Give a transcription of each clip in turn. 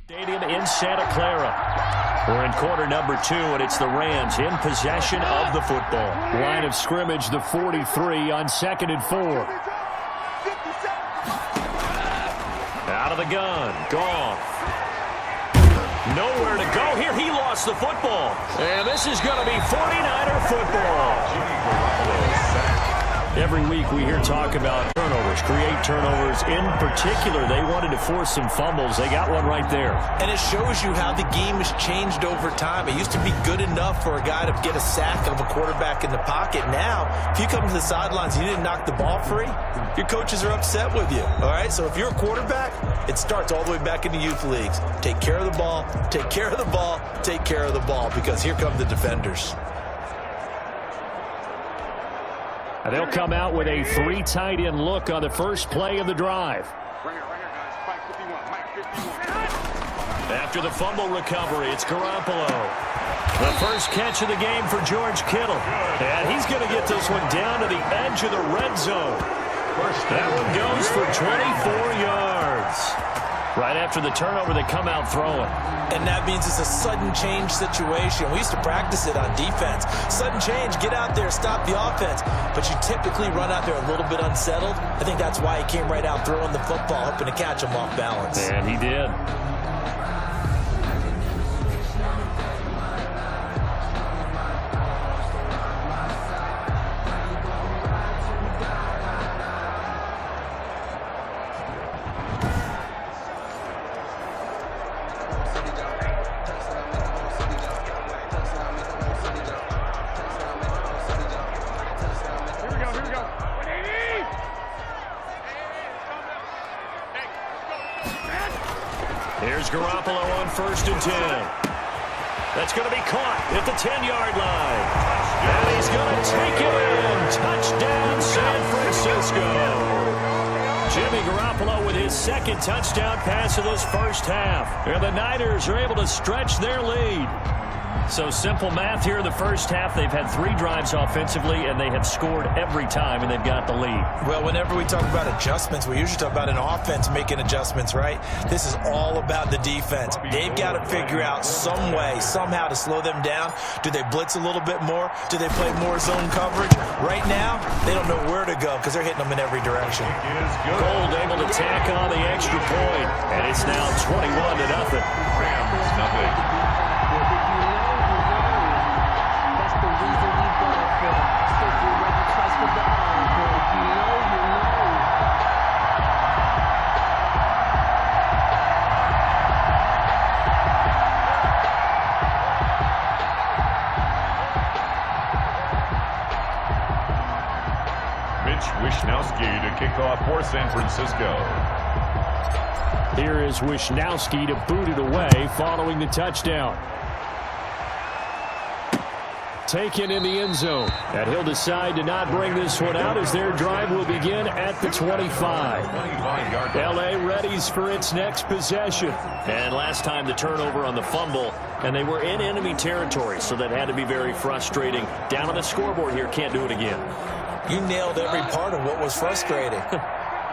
Stadium in Santa Clara. We're in quarter number 2, and it's the Rams in possession of the football. Line of scrimmage, the 43 on 2nd and 4. Out of the gun. Goff. Nowhere to go here. He lost the football. And this is going to be 49er football. Every week we hear talk about turnovers, create turnovers. In particular, they wanted to force some fumbles. They got one right there. And it shows you how the game has changed over time. It used to be good enough for a guy to get a sack of a quarterback in the pocket. Now, if you come to the sidelines and you didn't knock the ball free, your coaches are upset with you. All right? So if you're a quarterback, it starts all the way back in the youth leagues. Take care of the ball, take care of the ball, take care of the ball, because here come the defenders. They'll come out with a 3 tight end look on the first play of the drive. After the fumble recovery, it's Garoppolo. The first catch of the game for George Kittle. And he's going to get this one down to the edge of the red zone. That one goes for 24 yards. Right after the turnover, they come out throwing. And that means it's a sudden change situation. We used to practice it on defense. Sudden change, get out there, stop the offense. But you typically run out there a little bit unsettled. I think that's why he came right out throwing the football, hoping to catch him off balance. And he did. Here's Garoppolo on 1st and 10. That's going to be caught at the 10-yard line. And he's going to take it in. Touchdown, San Francisco. Jimmy Garoppolo with his 2nd touchdown pass of this first half. And the Niners are able to stretch their lead. So simple math here in the first half. They've had 3 drives offensively, and they have scored every time, and they've got the lead. Well, whenever we talk about adjustments, we usually talk about an offense making adjustments, right? This is all about the defense. They've got to figure out some way, somehow to slow them down. Do they blitz a little bit more? Do they play more zone coverage? Right now, they don't know where to go because they're hitting them in every direction. Gold able to tack on the extra point, and it's now 21-0. Rams nothing. Wishnowski to kick off for San Francisco. Here is Wishnowski to boot it away following the touchdown. Taken in the end zone. And he'll decide to not bring this one out as their drive will begin at the 25. L.A. readies for its next possession. And last time the turnover on the fumble, and they were in enemy territory, so that had to be very frustrating. Down on the scoreboard here, can't do it again. You nailed every part of what was frustrating.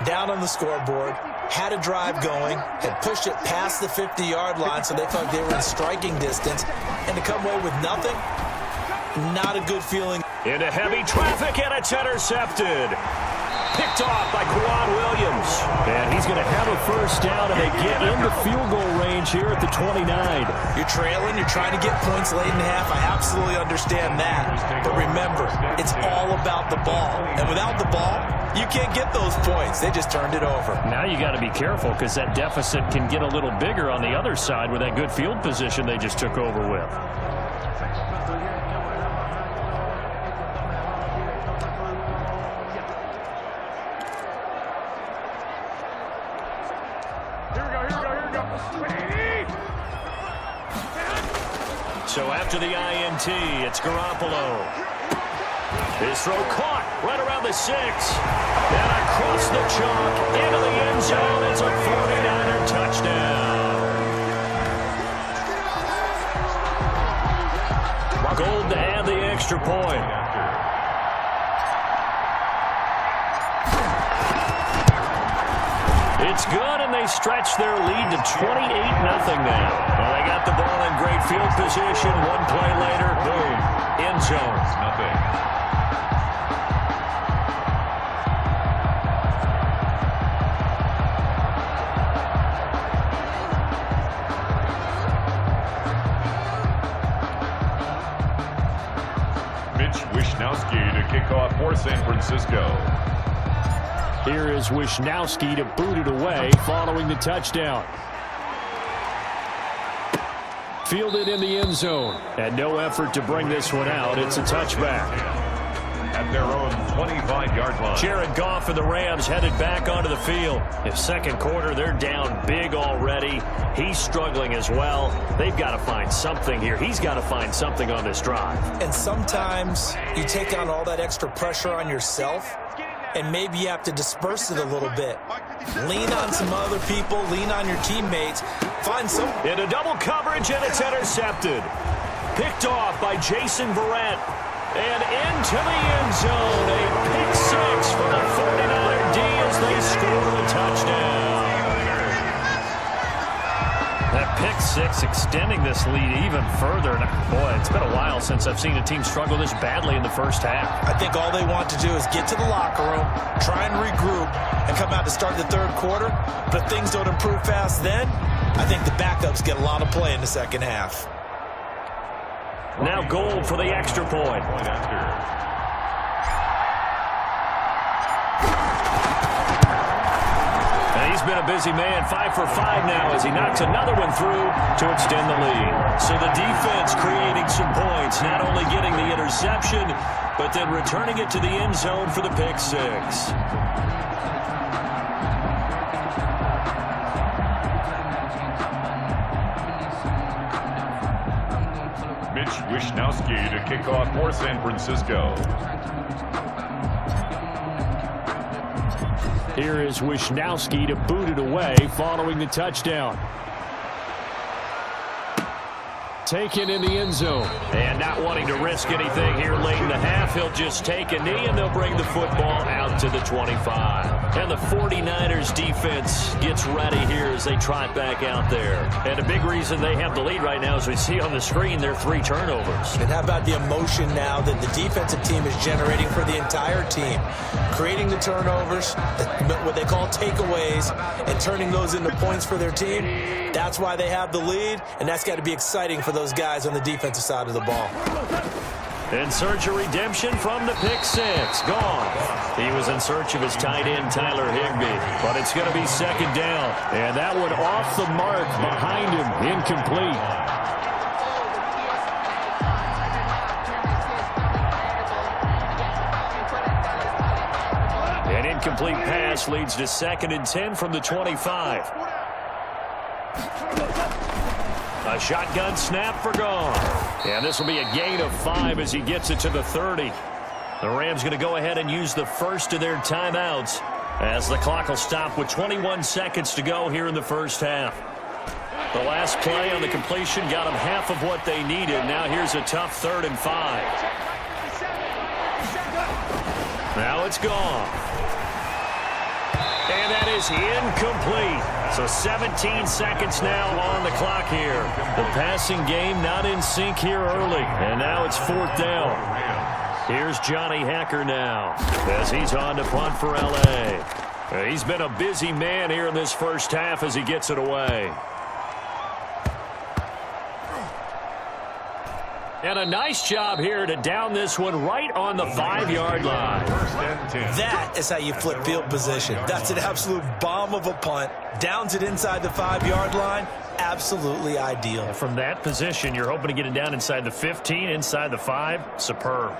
Down on the scoreboard, had a drive going, had pushed it past the 50-yard line so they felt like they were in striking distance, and to come away with nothing, not a good feeling. Into heavy traffic, and it's intercepted. Picked off by Quan Williams. And he's going to have a first down, and they get into field goal range here at the 29. You're trailing, you're trying to get points late in half. I absolutely understand that. But remember, it's all about the ball. And without the ball, you can't get those points. They just turned it over. Now you got to be careful because that deficit can get a little bigger on the other side with that good field position they just took over with. So after the INT, it's Garoppolo. His throw caught right around the 6. And across the chalk into the end zone. It's a 49er touchdown. Gold to add the extra point. It's good, and they stretch their lead to 28-0 now. Well, they got the ball in great field position. One play later, boom, end zone. Nothing. To kick off for San Francisco. Here is Wishnowski to boot it away following the touchdown. Fielded in the end zone. And no effort to bring this one out. It's a touchback. At their own 25-yard line. Jared Goff and the Rams headed back onto the field. In second quarter, they're down big already. He's struggling as well. They've got to find something here. He's got to find something on this drive. And sometimes you take on all that extra pressure on yourself, and maybe you have to disperse it a little bit. Lean on some other people. Lean on your teammates. Find some. Into double coverage, and it's intercepted. Picked off by Jason Verrett. And into the end zone, a pick six for the 49er D as they score a touchdown. That pick six extending this lead even further. And boy, it's been a while since I've seen a team struggle this badly in the first half. I think all they want to do is get to the locker room, try and regroup, and come out to start the third quarter. But if things don't improve fast then, I think the backups get a lot of play in the second half. Now Gold for the extra point. And he's been a busy man, 5 for 5 now as he knocks another one through to extend the lead. So the defense creating some points, not only getting the interception, but then returning it to the end zone for the pick six. Wishnowski to kick off for San Francisco. Here is Wishnowski to boot it away following the touchdown. Taken in the end zone. And not wanting to risk anything here late in the half, he'll just take a knee and they'll bring the football out to the 25. And the 49ers defense gets ready here as they trot back out there. And a big reason they have the lead right now, as we see on the screen, their 3 turnovers. And how about the emotion now that the defensive team is generating for the entire team? Creating the turnovers, what they call takeaways, and turning those into points for their team. That's why they have the lead, and that's got to be exciting for those guys on the defensive side of the ball. In search of redemption from the pick six. Gone. He was in search of his tight end, Tyler Higbee. But it's going to be second down. And that one off the mark behind him. Incomplete. An incomplete pass leads to 2nd and 10 from the 25. A shotgun snap for Gone. And this will be a gain of 5 as he gets it to the 30. The Rams going to go ahead and use the first of their timeouts as the clock will stop with 21 seconds to go here in the first half. The last play on the completion got them half of what they needed. Now here's a tough 3rd and 5. Now it's Gone. And that is incomplete. So 17 seconds now on the clock here. The passing game not in sync here early. And now it's 4th down. Here's Johnny Hacker now as he's on to punt for L.A. He's been a busy man here in this first half as he gets it away. And a nice job here to down this one right on the 5-yard line. That is how you flip field position. That's an absolute bomb of a punt. Downs it inside the 5-yard line. Absolutely ideal. From that position, you're hoping to get it down inside the 15, inside the 5. Superb.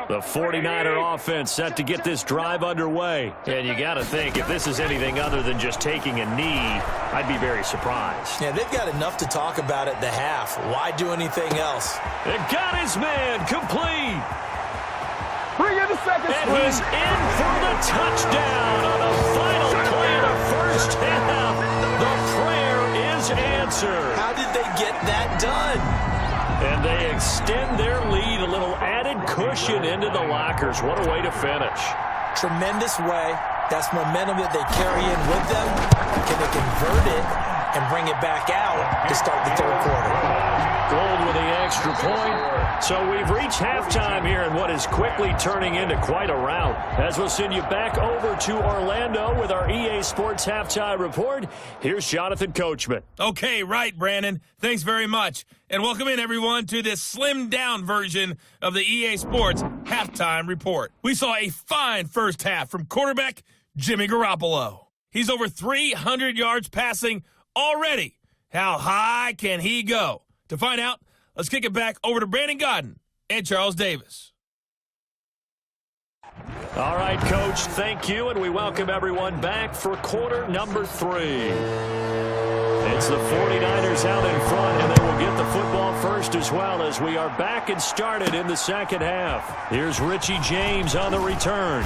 The 49er offense set to get this drive underway. And you got to think, if this is anything other than just taking a knee, I'd be very surprised. Yeah, they've got enough to talk about at the half. Why do anything else? It got his man complete. Bring in the second and he's in for the touchdown on the final play of the first half. The prayer is answered. How did they get that done? And they extend their lead, a little added cushion into the lockers. What a way to finish. Tremendous way That's momentum that they carry in with them. Can they convert it and bring it back out to start the third quarter? Gold with the extra point. So we've reached halftime here in what is quickly turning into quite a rout. As we'll send you back over to Orlando with our EA Sports Halftime Report, here's Jonathan Coachman. Okay, right, Brandon. Thanks very much. And welcome in, everyone, to this slimmed-down version of the EA Sports Halftime Report. We saw a fine first half from quarterback Jimmy Garoppolo. He's over 300 yards passing already. How high can he go? To find out, let's kick it back over to Brandon Godden and Charles Davis. All right, Coach, thank you, and we welcome everyone back for quarter number 3. It's the 49ers out in front, and they will get the football first as well as we are back and started in the second half. Here's Richie James on the return.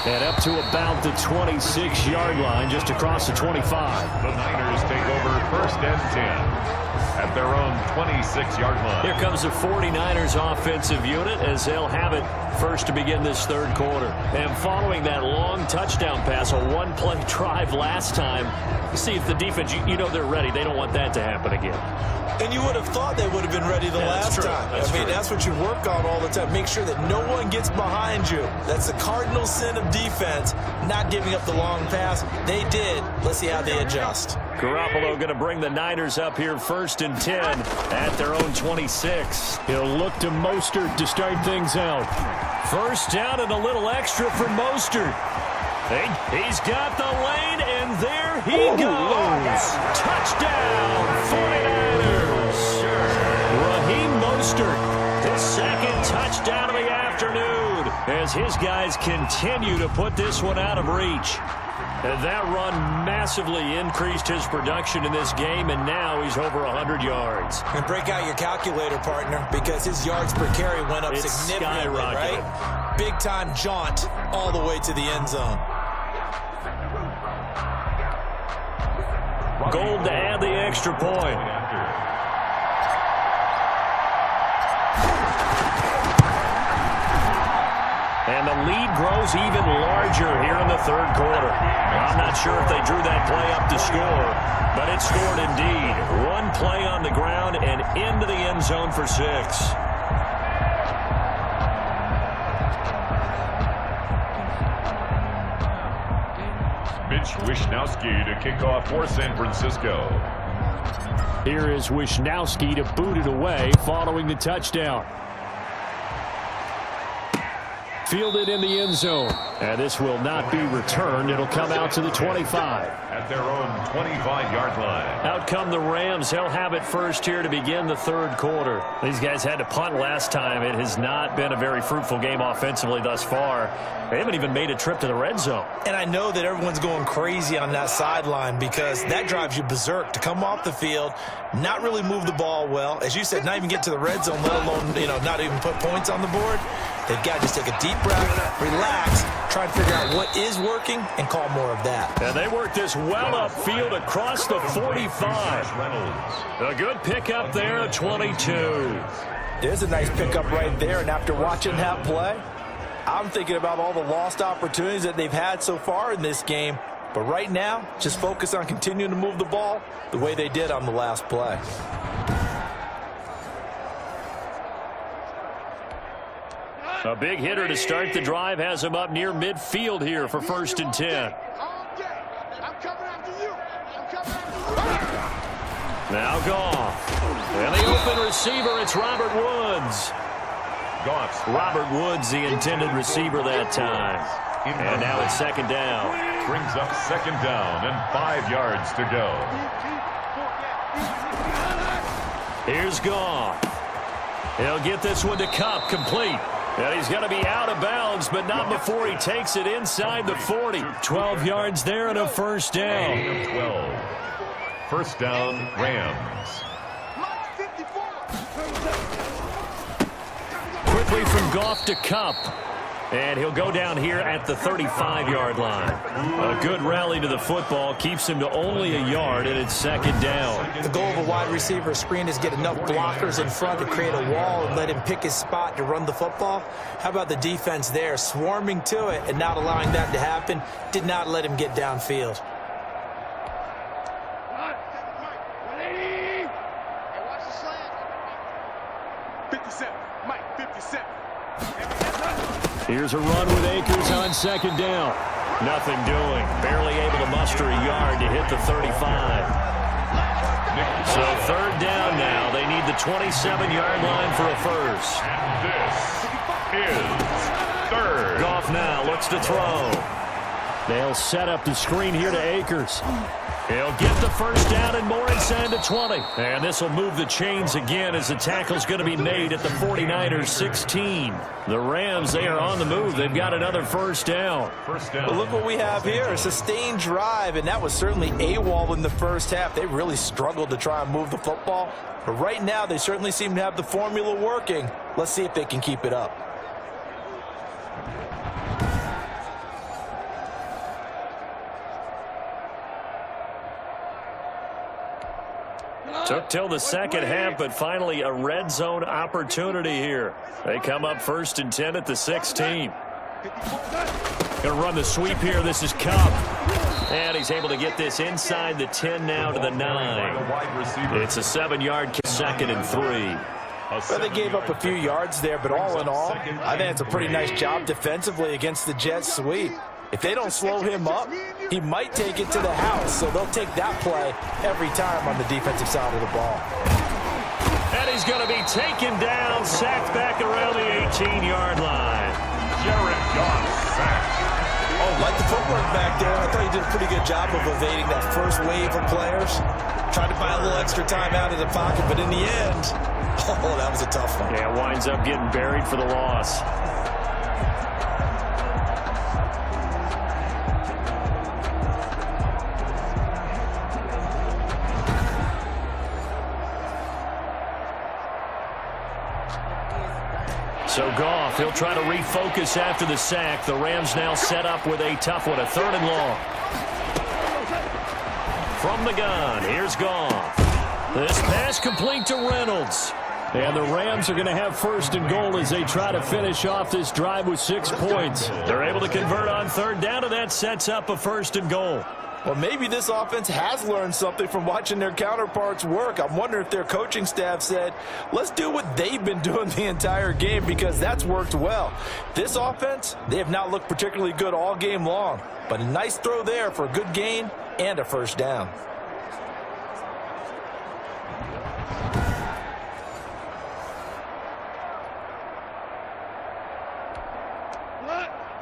And up to about the 26-yard line, just across the 25. The Niners take over first and 10 at their own 26-yard line. Here comes the 49ers offensive unit as they'll have it first to begin this third quarter. And following that long touchdown pass, a one-play drive last time, see if the defense, you know they're ready. They don't want that to happen again. And you would have thought they would have been ready the last time. That's what you work on all the time. Make sure that no one gets behind you. That's the cardinal sin of defense, not giving up the long pass. They did. Let's see how they adjust. Garoppolo going to bring the Niners up here first and 10 at their own 26. He'll look to Mostert to start things out. First down and a little extra for Mostert. He's got the lane, and there he goes. Touchdown, 49ers. Raheem Mostert, his second touchdown of the afternoon as his guys continue to put this one out of reach. And that run massively increased his production in this game, and now he's over 100 yards. And break out your calculator, partner, because his yards per carry went up significantly, right? Big-time jaunt all the way to the end zone. Gold to add the extra point. And the lead grows even larger here in the third quarter. I'm not sure if they drew that play up to score, but it scored indeed. One play on the ground and into the end zone for 6. Mitch Wishnowsky to kick off for San Francisco. Here is Wishnowsky to boot it away following the touchdown. Fielded in the end zone. And this will not be returned. It'll come out to the 25. At their own 25-yard line. Out come the Rams. They'll have it first here to begin the third quarter. These guys had to punt last time. It has not been a very fruitful game offensively thus far. They haven't even made a trip to the red zone. And I know that everyone's going crazy on that sideline because that drives you berserk to come off the field, not really move the ball well. As you said, not even get to the red zone, let alone, not even put points on the board. They've got to just take a deep breath, relax, try to figure out what is working, and call more of that. And they work this well upfield across the 45. A good pickup there at 22. There's a nice pickup right there, and after watching that play, I'm thinking about all the lost opportunities that they've had so far in this game. But right now, just focus on continuing to move the ball the way they did on the last play. A big hitter to start the drive has him up near midfield here for first and 10. Now Goff. And the open receiver, it's Robert Woods. Goff. Robert Woods, the intended receiver that time. And now it's second down. Brings up second down and 5 yards to go. Here's Goff. He'll get this one to Kupp, complete. And he's going to be out of bounds, but not before he takes it inside the 40. 12 yards there and a first down. 12. First down, Rams. Quickly from Goff to Kupp. And he'll go down here at the 35-yard line. A good rally to the football keeps him to only a yard, and it's second down. The goal of a wide receiver screen is get enough blockers in front to create a wall and let him pick his spot to run the football. How about the defense there, swarming to it and not allowing that to happen? Did not let him get downfield. Here's a run with Akers on second down. Nothing doing. Barely able to muster a yard to hit the 35. So third down now. They need the 27-yard line for a first. And this is third. Goff now looks to throw. They'll set up the screen here to Akers. He'll get the first down and more inside the 20. And this will move the chains again as the tackle's going to be made at the 49ers 16. The Rams, they are on the move. They've got another first down. Well, look what we have here. A sustained drive, and that was certainly AWOL in the first half. They really struggled to try and move the football. But right now, they certainly seem to have the formula working. Let's see if they can keep it up. Took till the second half, but finally a red zone opportunity here. They come up first and 10 at the 16. Going to run the sweep here. This is Cup. And he's able to get this inside the 10 now to the 9. It's a 7-yard kick, second and 3. Well, they gave up a few yards there, but all in all, I think it's a pretty nice job defensively against the Jets sweep. If they don't slow him up, he might take it to the house, so they'll take that play every time on the defensive side of the ball. And he's going to be taken down, sacked back around the 18-yard line. Jared Goff sacked. Oh, like the footwork back there. I thought he did a pretty good job of evading that first wave of players. Tried to buy a little extra time out of the pocket, but in the end, oh, that was a tough one. Yeah, winds up getting buried for the loss. So Goff, he'll try to refocus after the sack. The Rams now set up with a tough one, a third and long. From the gun, here's Goff. This pass complete to Reynolds. And the Rams are going to have first and goal as they try to finish off this drive with 6 points. They're able to convert on third down, and that sets up a first and goal. Well, maybe this offense has learned something from watching their counterparts work. I'm wondering if their coaching staff said, let's do what they've been doing the entire game, because that's worked well. This offense, they have not looked particularly good all game long, but a nice throw there for a good gain and a first down.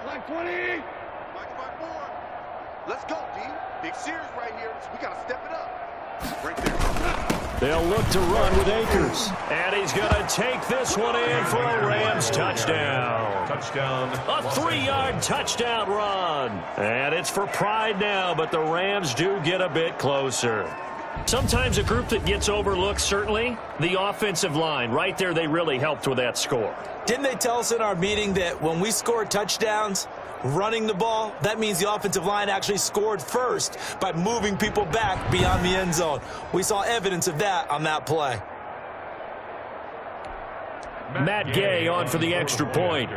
Like 20. Let's go, D. Big series right here. We got to step it up. Right there. They'll look to run with Akers. And he's going to take this one in for a Rams touchdown. Touchdown. A 3-yard touchdown run. And it's for pride now, but the Rams do get a bit closer. Sometimes a group that gets overlooked, certainly, the offensive line. Right there, they really helped with that score. Didn't they tell us in our meeting that when we score touchdowns, running the ball, that means the offensive line actually scored first by moving people back beyond the end zone? We saw evidence of that on that play. Matt Gay on for the extra point.